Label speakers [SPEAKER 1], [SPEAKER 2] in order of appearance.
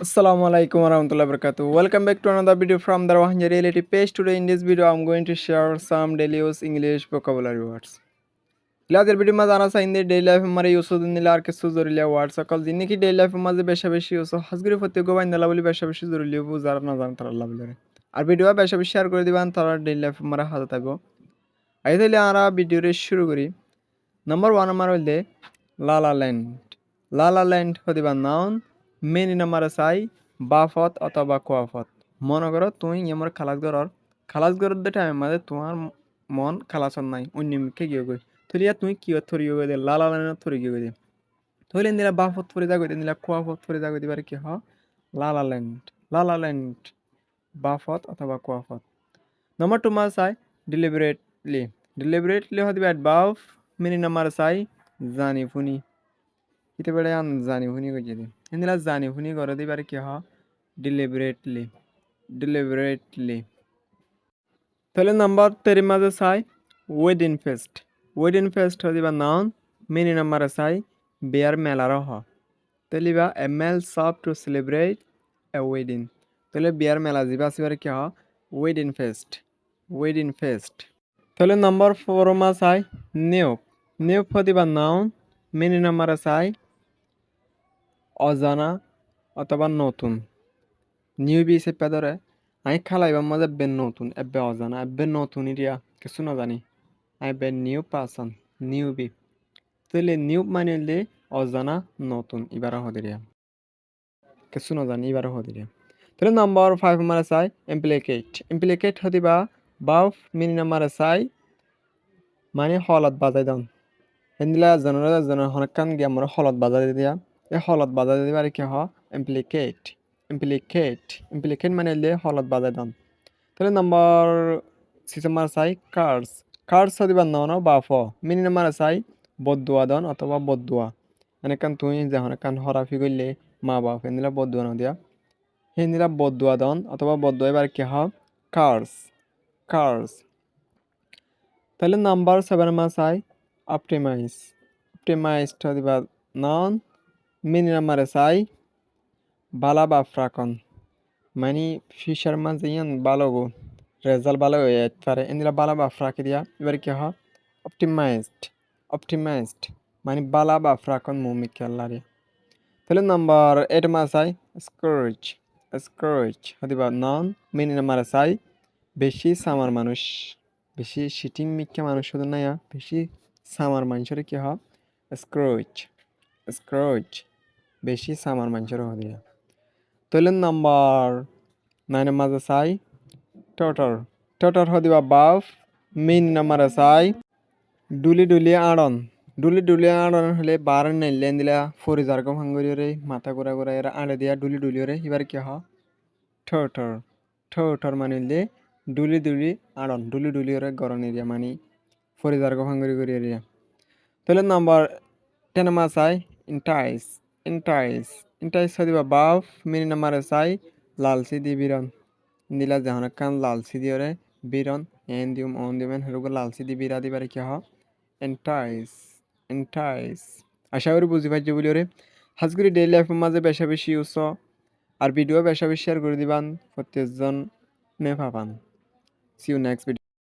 [SPEAKER 1] Assalamualaikum warahmatullahi wabarakatuh. Welcome back to another video from the Rohingya Reality page. Today in this video, I'm going to share some daily use English vocabulary words. Later video में जाना चाहिए daily life हमारे use होने निला are के सु जरूरी है words अकल जिन्हें की daily life हमारे बेशा बेशी use हो हज़गरी फते को बाइन नला बोली बेशा बेशी जरूरी है वो ज़रा ना जान थरा ला बोले और वीडियो बेशा बेशी शेयर कर दीवान थरा daily life हमारा हाथ तक आई थे ले आ रहा वीडियो रे शुरू करी नंबर 1 हमारे ले La La Land হদিবা নাউন মেনি নাম্বার চাই বাফত অথবা কোয়াফত মনে করো তুই আমার খালাস ঘর দে টাইম মাঝে তোমার মন খালাসন নাই অন্যমুখে গিয়ে গই থরিয়া তুই কি থরি গই দে লালা লাইন থরি গিয়ে দে থইলে নিলা বাফত ফরি যা গই দে নিলা কোয়াফত ফরি যা গই দিবার কি হ লালা ল্যান্ড বাফত অথবা কোয়াফত নাম্বার 2 মা চাই ডিলিবারেটলি হদিবা বাফ মেনি নাম্বার চাই জানি ফুনি इते बड़े जानी हुनी को जेदे इंदिला जानी हुनी कर दे बारे क्या हा डिलिबरेटली তাহলে নাম্বার 3 মাঝে চাই ওয়েডিং ফেস্ট হদিবা নাউন মেনি নাম্বার চাই বিয়ার মেলার হ তাহলে এ মেল shop to celebrate a wedding তাহলে বিয়ার মেলা জিবা আসিবারে কি হ ওয়েডিং ফেস্ট তাহলে নাম্বার 4 মা চাই নিউপ হদিবা নাউন মেনি নাম্বার চাই অজানা অথবা নতুন নিউ বি সে পেদরে আমি খালাইবার মাঝে বে নতুন এবে অজানা এবে নতুন ইরিয়া কিছু না জানি আমি বে নিউ পারসন নিউ বি তাহলে নিউ মানে হলে অজানা নতুন এবার হদিরিয়া কিছু না জানি এবার হদিরিয়া তাহলে নাম্বার 5 আমার চাই ইমপ্লিকেট হদিবা বাউ মিনি নাম্বার চাই মানে হলত বাজাই দাম হেন্দিলা জনরা হনকান গিয়ে আমরা হলত বাজাই দিয়া এই হলত বাজাই দিবার কি হ ইমপ্লিকেট মানে হলে হলত বাজাই দাম তাহলে নাম্বার 6 আমার চাই কার্ডস হদিবা ন বাফ মিনি নাম্বার চাই বদুয়া দন অথবা বদুয়া এনেকান তুই যখন কান হরাফি করলে মা বাপ হেন্দিলা বদুয়া ন দিয়া হেন্দিলা বদুয়া দন অথবা বদুয়া এবার কি হ কার্স তাহলে নাম্বার 7 আমার চাই অপটিমাইজ হদিবা নন মিনি নাম্বার চাই বালা বা ফ্রাকন মানে ফিশার মাঝে ইয়ান ভালো গো রেজাল্ট ভালো হয়ে যেতে পারে এদিলা বালা বা ফ্রাকে দিয়া এবার কি হয় অপটিমাইজড মানে বালা বা ফ্রাকন মুমি খেলারে তাহলে নাম্বার 8 মা চাই স্কোরেজ হদিবা নন মিনি নাম্বার চাই বেশি সামার মানুষ বেশি সিটিং মিক্কা মানুষ শুধু না বেশি সামার মানুষের কি হয় স্ক্রোচ বেশি সামার মানুষের হদিয়া তাহলে নাম্বার 9 মাঝে চাই টটর হদিবা বাফ মেইন নাম্বার চাই ডুলি আড়ন হলে বার নাইলেন দিলা ফরিজার ভাঙ্গরিয়রে মাথা ঘুরা এরা আড়ে দিয়া ডুলিওরে এবার কি হ ঠোঁটর মানে হলে ডুলি আড়ন ডুলিওরে গরন এরিয়া মানে ফরিজার ভাঙ্গরি করি এরিয়া তাহলে নাম্বার 10 মা চাই ইন্টাইস হদিবা বাফ মিনি নাম্বার চাই লালসি দি বিরন দিলা জাহান কান লালসি দিয়রে বিরন এন দিউম অন দিবেন হেরুগো লালসি দি বিরা দিবারে কি হ এন্টাইস আশা করি বুঝি পাইছো বলি ওরে হাজগুড়ি ডেইলি লাইফের মাঝে বেশি ইউজ আর ভিডিও বেশি শেয়ার করে দিবান প্রত্যেকজন নে পাবান সি ইউ নেক্সট ভিডিও